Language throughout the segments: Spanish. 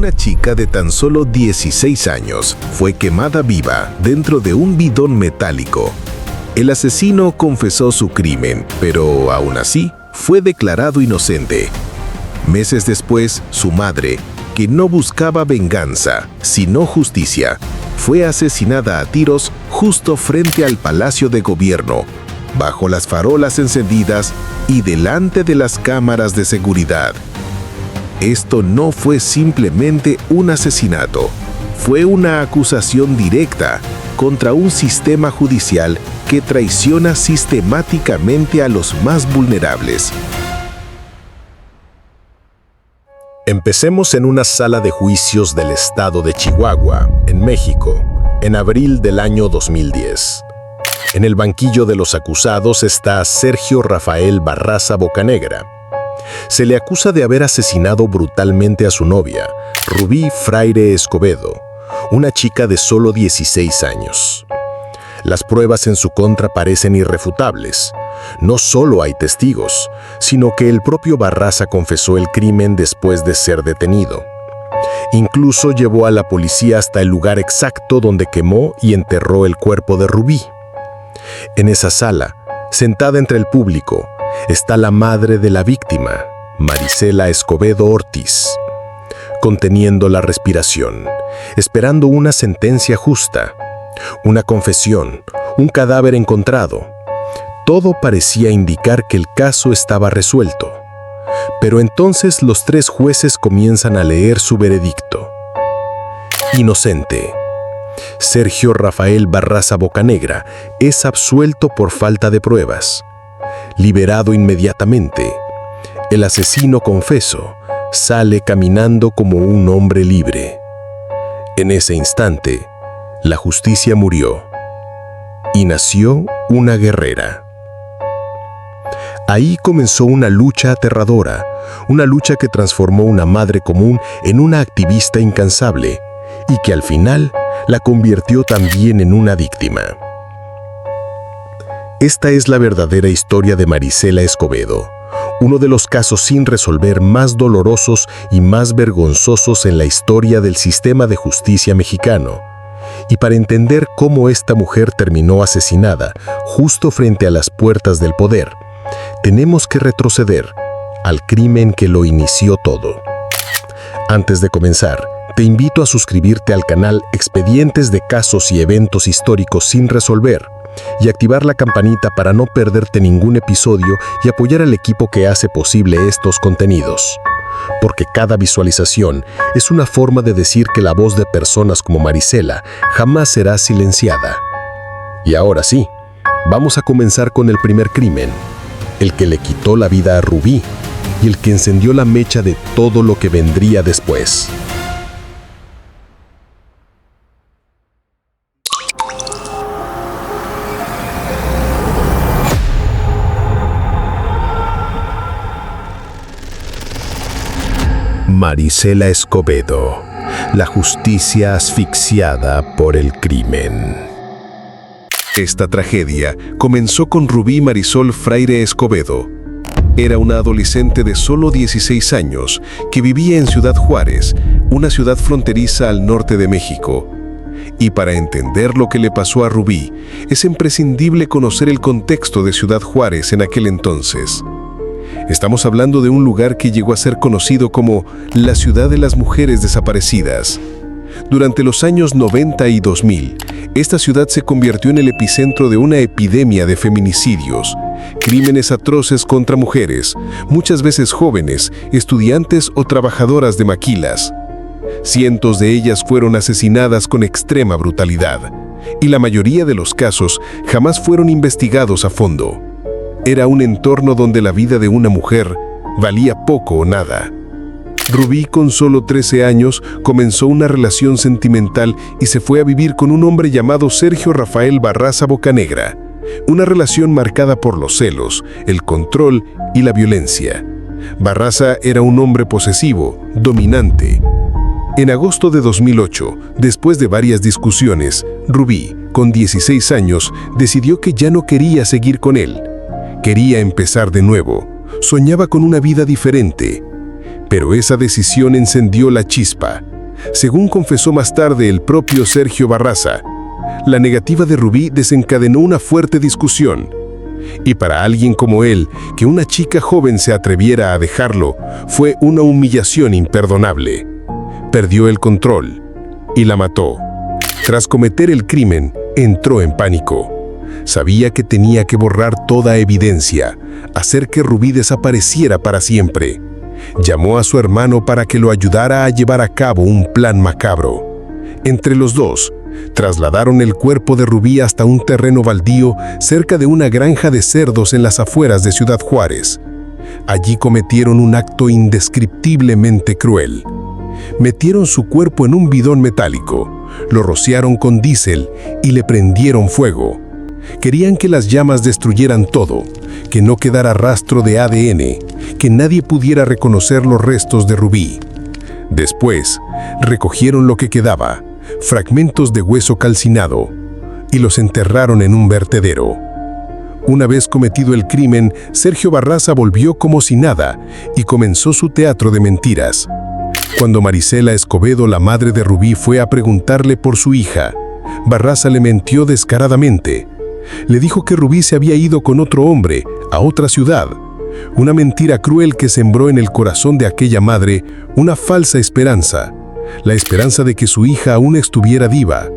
Una chica de tan solo 16 años fue quemada viva dentro de un bidón metálico. El asesino confesó su crimen, pero aún así fue declarado inocente. Meses después, su madre, que no buscaba venganza, sino justicia, fue asesinada a tiros justo frente al Palacio de Gobierno, bajo las farolas encendidas y delante de las cámaras de seguridad. Esto no fue simplemente un asesinato, fue una acusación directa contra un sistema judicial que traiciona sistemáticamente a los más vulnerables. Empecemos en una sala de juicios del estado de Chihuahua, en México, en abril del año 2010. En el banquillo de los acusados está Sergio Rafael Barraza Bocanegra. Se le acusa de haber asesinado brutalmente a su novia, Rubí Fraire Escobedo, una chica de solo 16 años. Las pruebas en su contra parecen irrefutables. No solo hay testigos, sino que el propio Barraza confesó el crimen después de ser detenido. Incluso llevó a la policía hasta el lugar exacto donde quemó y enterró el cuerpo de Rubí. En esa sala, sentada entre el público, está la madre de la víctima, Marisela Escobedo Ortiz, conteniendo la respiración, esperando una sentencia justa, una confesión, un cadáver encontrado. Todo parecía indicar que el caso estaba resuelto. Pero entonces los tres jueces comienzan a leer su veredicto. Inocente. Sergio Rafael Barraza Bocanegra es absuelto por falta de pruebas. Liberado inmediatamente, el asesino confeso sale caminando como un hombre libre. En ese instante, la justicia murió y nació una guerrera. Ahí comenzó una lucha aterradora, una lucha que transformó una madre común en una activista incansable y que al final la convirtió también en una víctima. Esta es la verdadera historia de Marisela Escobedo, uno de los casos sin resolver más dolorosos y más vergonzosos en la historia del sistema de justicia mexicano. Y para entender cómo esta mujer terminó asesinada justo frente a las puertas del poder, tenemos que retroceder al crimen que lo inició todo. Antes de comenzar, te invito a suscribirte al canal Expedientes de Casos y Eventos Históricos sin Resolver y activar la campanita para no perderte ningún episodio y apoyar al equipo que hace posible estos contenidos. Porque cada visualización es una forma de decir que la voz de personas como Marisela jamás será silenciada. Y ahora sí, vamos a comenzar con el primer crimen, el que le quitó la vida a Rubí y el que encendió la mecha de todo lo que vendría después. Marisela Escobedo, la justicia asfixiada por el crimen. Esta tragedia comenzó con Rubí Marisol Fraire Escobedo. Era una adolescente de solo 16 años que vivía en Ciudad Juárez, una ciudad fronteriza al norte de México. Y para entender lo que le pasó a Rubí, es imprescindible conocer el contexto de Ciudad Juárez en aquel entonces. Estamos hablando de un lugar que llegó a ser conocido como la ciudad de las mujeres desaparecidas. Durante los años 90 y 2000, esta ciudad se convirtió en el epicentro de una epidemia de feminicidios, crímenes atroces contra mujeres, muchas veces jóvenes, estudiantes o trabajadoras de maquilas. Cientos de ellas fueron asesinadas con extrema brutalidad, y la mayoría de los casos jamás fueron investigados a fondo. Era un entorno donde la vida de una mujer valía poco o nada. Rubí, con solo 13 años, comenzó una relación sentimental y se fue a vivir con un hombre llamado Sergio Rafael Barraza Bocanegra. Una relación marcada por los celos, el control y la violencia. Barraza era un hombre posesivo, dominante. En agosto de 2008, después de varias discusiones, Rubí, con 16 años, decidió que ya no quería seguir con él. Quería empezar de nuevo, soñaba con una vida diferente. Pero esa decisión encendió la chispa. según confesó más tarde el propio Sergio Barraza. La negativa de Rubí desencadenó una fuerte discusión. Y para alguien como él, que una chica joven se atreviera a dejarlo, fue una humillación imperdonable. Perdió el control y la mató. Tras cometer el crimen, entró en pánico. Sabía que tenía que borrar toda evidencia, hacer que Rubí desapareciera para siempre. Llamó a su hermano para que lo ayudara a llevar a cabo un plan macabro. Entre los dos, trasladaron el cuerpo de Rubí hasta un terreno baldío cerca de una granja de cerdos en las afueras de Ciudad Juárez. Allí cometieron un acto indescriptiblemente cruel. Metieron su cuerpo en un bidón metálico, lo rociaron con diésel y le prendieron fuego. Querían que las llamas destruyeran todo, que no quedara rastro de ADN, que nadie pudiera reconocer los restos de Rubí. Después, recogieron lo que quedaba, fragmentos de hueso calcinado, y los enterraron en un vertedero. Una vez cometido el crimen, Sergio Barraza volvió como si nada y comenzó su teatro de mentiras. Cuando Marisela Escobedo, la madre de Rubí, fue a preguntarle por su hija, Barraza le mintió descaradamente. Le dijo que Rubí se había ido con otro hombre a otra ciudad. Una mentira cruel que sembró en el corazón de aquella madre una falsa esperanza, la esperanza de que su hija aún estuviera viva.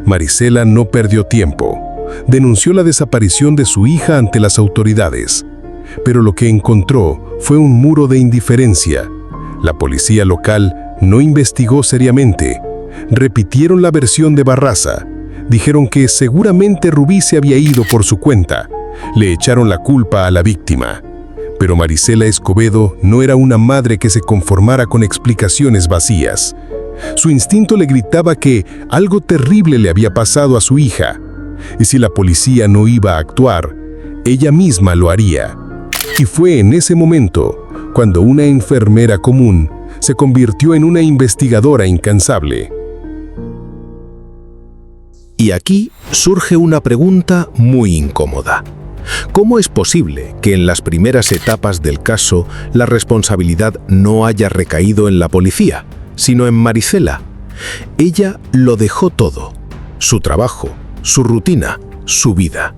Marisela no perdió tiempo. Denunció la desaparición de su hija ante las autoridades. Pero lo que encontró fue un muro de indiferencia. La policía local no investigó seriamente. Repitieron la versión de Barraza. Dijeron que seguramente Rubí se había ido por su cuenta. Le echaron la culpa a la víctima. Pero Marisela Escobedo no era una madre que se conformara con explicaciones vacías. Su instinto le gritaba que algo terrible le había pasado a su hija. Y si la policía no iba a actuar, ella misma lo haría. Y fue en ese momento cuando una enfermera común se convirtió en una investigadora incansable. Y aquí surge una pregunta muy incómoda. ¿Cómo es posible que en las primeras etapas del caso la responsabilidad no haya recaído en la policía, sino en Marisela? Ella lo dejó todo, su trabajo, su rutina, su vida,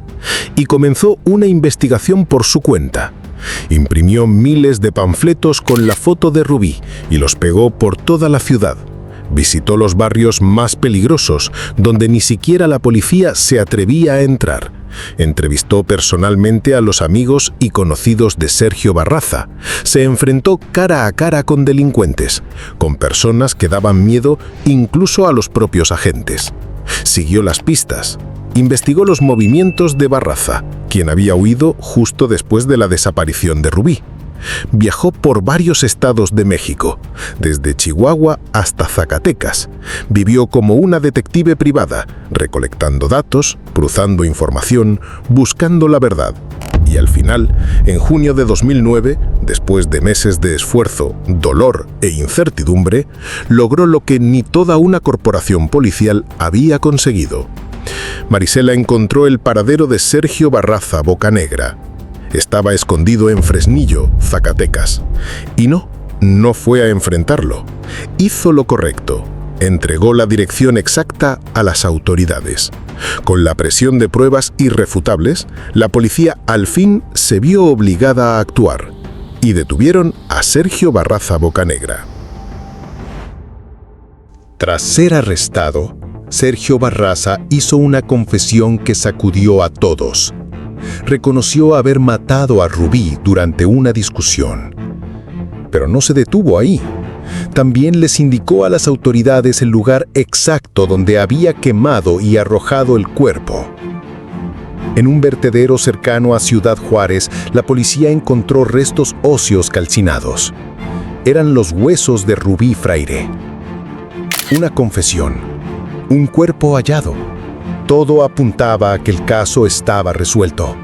y comenzó una investigación por su cuenta. Imprimió miles de panfletos con la foto de Rubí y los pegó por toda la ciudad. Visitó los barrios más peligrosos, donde ni siquiera la policía se atrevía a entrar. Entrevistó personalmente a los amigos y conocidos de Sergio Barraza. Se enfrentó cara a cara con delincuentes, con personas que daban miedo incluso a los propios agentes. Siguió las pistas. Investigó los movimientos de Barraza, quien había huido justo después de la desaparición de Rubí. Viajó por varios estados de México, desde Chihuahua hasta Zacatecas. Vivió como una detective privada, recolectando datos, cruzando información, buscando la verdad. Y al final, en junio de 2009, después de meses de esfuerzo, dolor e incertidumbre, logró lo que ni toda una corporación policial había conseguido. Marisela encontró el paradero de Sergio Barraza Bocanegra. Estaba escondido en Fresnillo, Zacatecas. Y no fue a enfrentarlo. Hizo lo correcto. Entregó la dirección exacta a las autoridades. Con la presión de pruebas irrefutables, la policía al fin se vio obligada a actuar y detuvieron a Sergio Barraza Bocanegra. Tras ser arrestado, Sergio Barraza hizo una confesión que sacudió a todos. Reconoció haber matado a Rubí durante una discusión. Pero no se detuvo ahí. También les indicó a las autoridades el lugar exacto donde había quemado y arrojado el cuerpo. En un vertedero cercano a Ciudad Juárez, la policía encontró restos óseos calcinados. Eran los huesos de Rubí Fraire. Una confesión. Un cuerpo hallado. Todo apuntaba a que el caso estaba resuelto.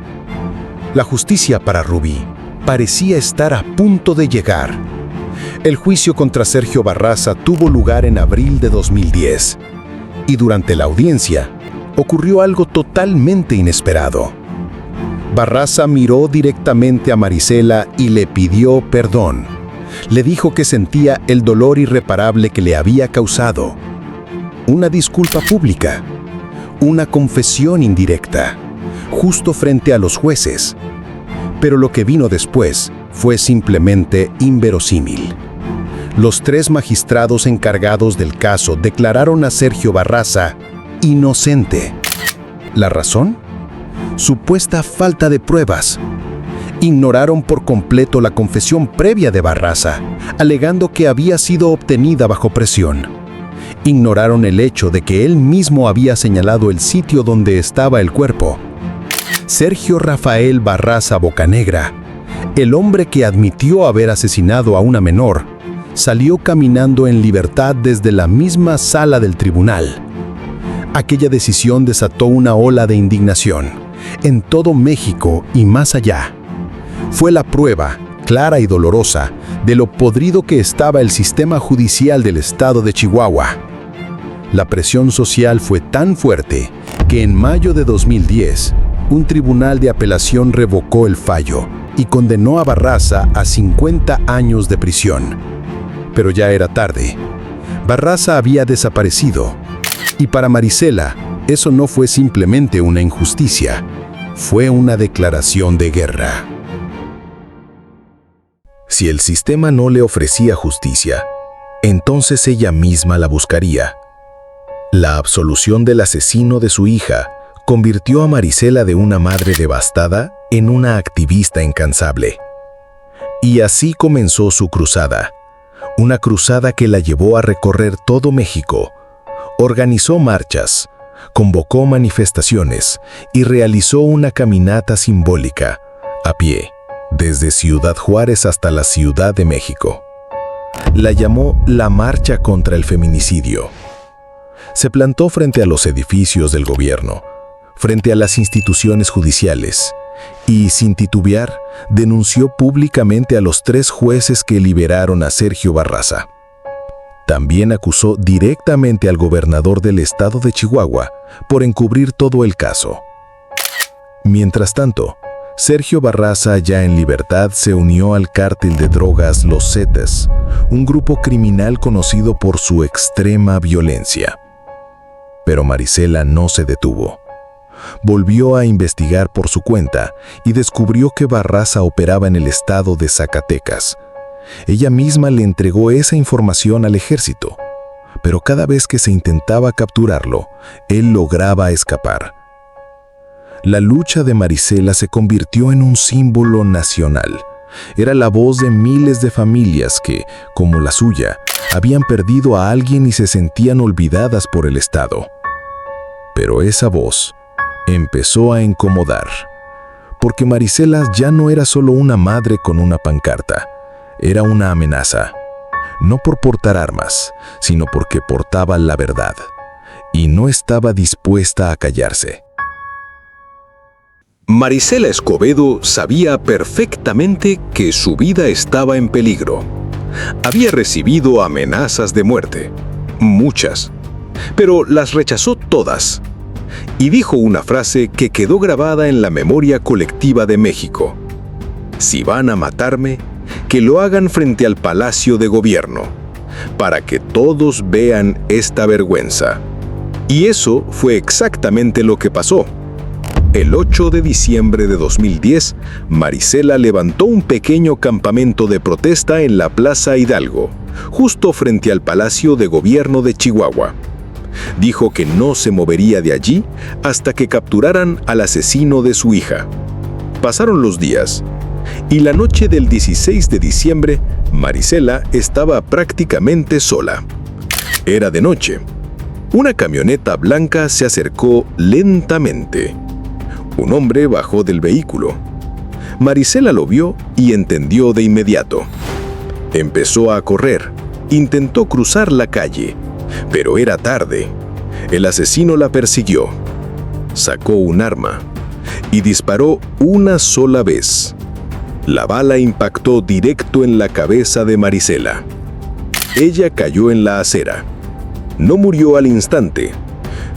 La justicia para Rubí parecía estar a punto de llegar. El juicio contra Sergio Barraza tuvo lugar en abril de 2010. Y durante la audiencia, ocurrió algo totalmente inesperado. Barraza miró directamente a Marisela y le pidió perdón. Le dijo que sentía el dolor irreparable que le había causado. Una disculpa pública, una confesión indirecta, justo frente a los jueces. Pero lo que vino después fue simplemente inverosímil. Los 3 magistrados encargados del caso declararon a Sergio Barraza inocente. ¿La razón? Supuesta falta de pruebas. Ignoraron por completo la confesión previa de Barraza, alegando que había sido obtenida bajo presión. Ignoraron el hecho de que él mismo había señalado el sitio donde estaba el cuerpo. Sergio Rafael Barraza Bocanegra, el hombre que admitió haber asesinado a una menor, salió caminando en libertad desde la misma sala del tribunal. Aquella decisión desató una ola de indignación en todo México y más allá. Fue la prueba, clara y dolorosa, de lo podrido que estaba el sistema judicial del estado de Chihuahua. La presión social fue tan fuerte que en mayo de 2010, un tribunal de apelación revocó el fallo y condenó a Barraza a 50 años de prisión. Pero ya era tarde. Barraza había desaparecido. Y para Marisela, eso no fue simplemente una injusticia, fue una declaración de guerra. Si el sistema no le ofrecía justicia, entonces ella misma la buscaría. La absolución del asesino de su hija convirtió a Marisela de una madre devastada en una activista incansable. Y así comenzó su cruzada, una cruzada que la llevó a recorrer todo México. Organizó marchas, convocó manifestaciones y realizó una caminata simbólica, a pie, desde Ciudad Juárez hasta la Ciudad de México. La llamó la Marcha contra el Feminicidio. Se plantó frente a los edificios del gobierno, frente a las instituciones judiciales, y, sin titubear, denunció públicamente a los 3 jueces que liberaron a Sergio Barraza. También acusó directamente al gobernador del estado de Chihuahua por encubrir todo el caso. Mientras tanto, Sergio Barraza, ya en libertad, se unió al cártel de drogas Los Zetas, un grupo criminal conocido por su extrema violencia. Pero Marisela no se detuvo. Volvió a investigar por su cuenta y descubrió que Barraza operaba en el estado de Zacatecas. Ella misma le entregó esa información al ejército, pero cada vez que se intentaba capturarlo, él lograba escapar. La lucha de Marisela se convirtió en un símbolo nacional. Era la voz de miles de familias que, como la suya, habían perdido a alguien y se sentían olvidadas por el Estado. Pero esa voz empezó a incomodar, porque Marisela ya no era solo una madre con una pancarta, era una amenaza, no por portar armas, sino porque portaba la verdad, y no estaba dispuesta a callarse. Marisela Escobedo sabía perfectamente que su vida estaba en peligro. Había recibido amenazas de muerte, muchas, pero las rechazó todas. Y dijo una frase que quedó grabada en la memoria colectiva de México: si van a matarme, que lo hagan frente al Palacio de Gobierno, para que todos vean esta vergüenza. Y eso fue exactamente lo que pasó. El 8 de diciembre de 2010, Marisela levantó un pequeño campamento de protesta en la Plaza Hidalgo, justo frente al Palacio de Gobierno de Chihuahua. Dijo que no se movería de allí hasta que capturaran al asesino de su hija. Pasaron los días, y la noche del 16 de diciembre, Marisela estaba prácticamente sola. Era de noche. Una camioneta blanca se acercó lentamente. Un hombre bajó del vehículo. Marisela lo vio y entendió de inmediato. Empezó a correr. Intentó cruzar la calle, pero era tarde. El asesino la persiguió. Sacó un arma y disparó una sola vez. La bala impactó directo en la cabeza de Marisela. Ella cayó en la acera. No murió al instante.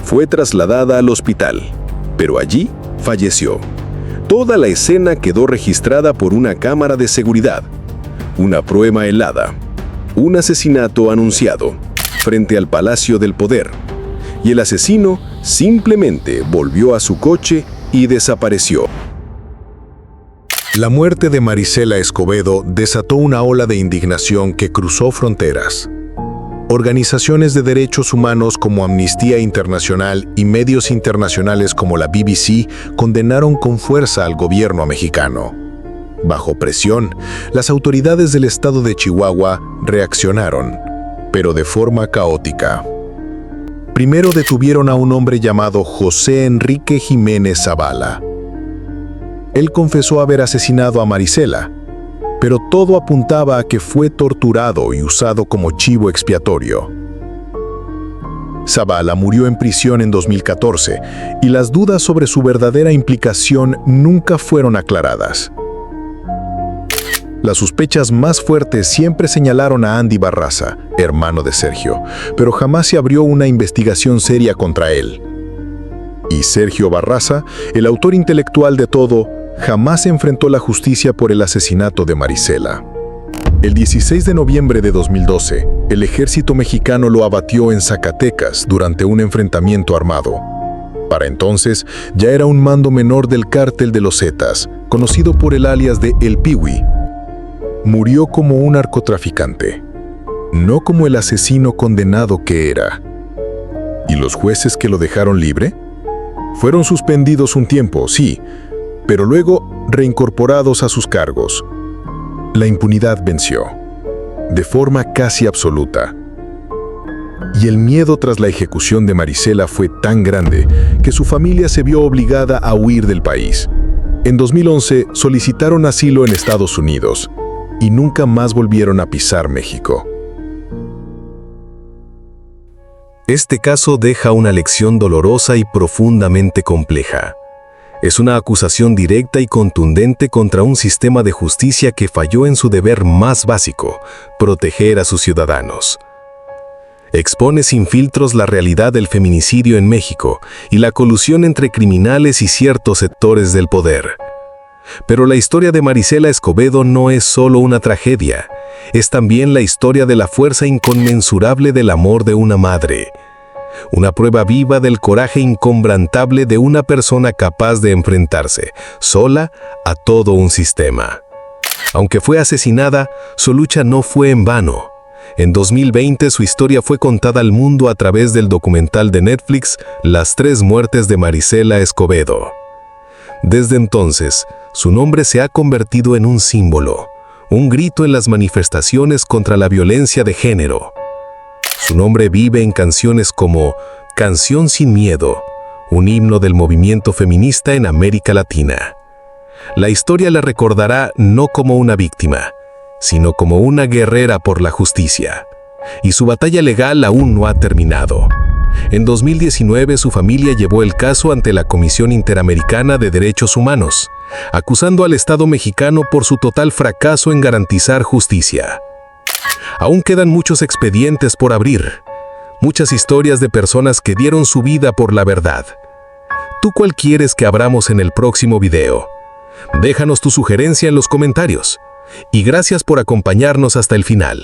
Fue trasladada al hospital, pero allí falleció. Toda la escena quedó registrada por una cámara de seguridad. Una prueba helada. Un asesinato anunciado frente al Palacio del Poder. Y el asesino simplemente volvió a su coche y desapareció. La muerte de Marisela Escobedo desató una ola de indignación que cruzó fronteras. Organizaciones de derechos humanos como Amnistía Internacional y medios internacionales como la BBC condenaron con fuerza al gobierno mexicano. Bajo presión, las autoridades del estado de Chihuahua reaccionaron, pero de forma caótica. Primero detuvieron a un hombre llamado José Enrique Jiménez Zavala. Él confesó haber asesinado a Marisela, pero todo apuntaba a que fue torturado y usado como chivo expiatorio. Zavala murió en prisión en 2014 y las dudas sobre su verdadera implicación nunca fueron aclaradas. Las sospechas más fuertes siempre señalaron a Andy Barraza, hermano de Sergio, pero jamás se abrió una investigación seria contra él. Y Sergio Barraza, el autor intelectual de todo, jamás enfrentó la justicia por el asesinato de Marisela. El 16 de noviembre de 2012, el ejército mexicano lo abatió en Zacatecas durante un enfrentamiento armado. Para entonces, ya era un mando menor del cártel de los Zetas, conocido por el alias de El Piwi. Murió como un narcotraficante, no como el asesino condenado que era. ¿Y los jueces que lo dejaron libre? Fueron suspendidos un tiempo, sí, pero luego reincorporados a sus cargos. La impunidad venció, de forma casi absoluta. Y el miedo tras la ejecución de Marisela fue tan grande que su familia se vio obligada a huir del país. En 2011 solicitaron asilo en Estados Unidos y nunca más volvieron a pisar México. Este caso deja una lección dolorosa y profundamente compleja. Es una acusación directa y contundente contra un sistema de justicia que falló en su deber más básico, proteger a sus ciudadanos. Expone sin filtros la realidad del feminicidio en México y la colusión entre criminales y ciertos sectores del poder. Pero la historia de Marisela Escobedo no es solo una tragedia, es también la historia de la fuerza inconmensurable del amor de una madre. Una prueba viva del coraje inquebrantable de una persona capaz de enfrentarse, sola, a todo un sistema. Aunque fue asesinada, su lucha no fue en vano. En 2020 su historia fue contada al mundo a través del documental de Netflix Las 3 muertes de Marisela Escobedo. Desde entonces, su nombre se ha convertido en un símbolo, un grito en las manifestaciones contra la violencia de género. Su nombre vive en canciones como Canción sin miedo, un himno del movimiento feminista en América Latina. La historia la recordará no como una víctima, sino como una guerrera por la justicia. Y su batalla legal aún no ha terminado. En 2019 su familia llevó el caso ante la Comisión Interamericana de Derechos Humanos, acusando al Estado mexicano por su total fracaso en garantizar justicia. Aún quedan muchos expedientes por abrir, muchas historias de personas que dieron su vida por la verdad. ¿Tú cuál quieres que abramos en el próximo video? Déjanos tu sugerencia en los comentarios. Y gracias por acompañarnos hasta el final.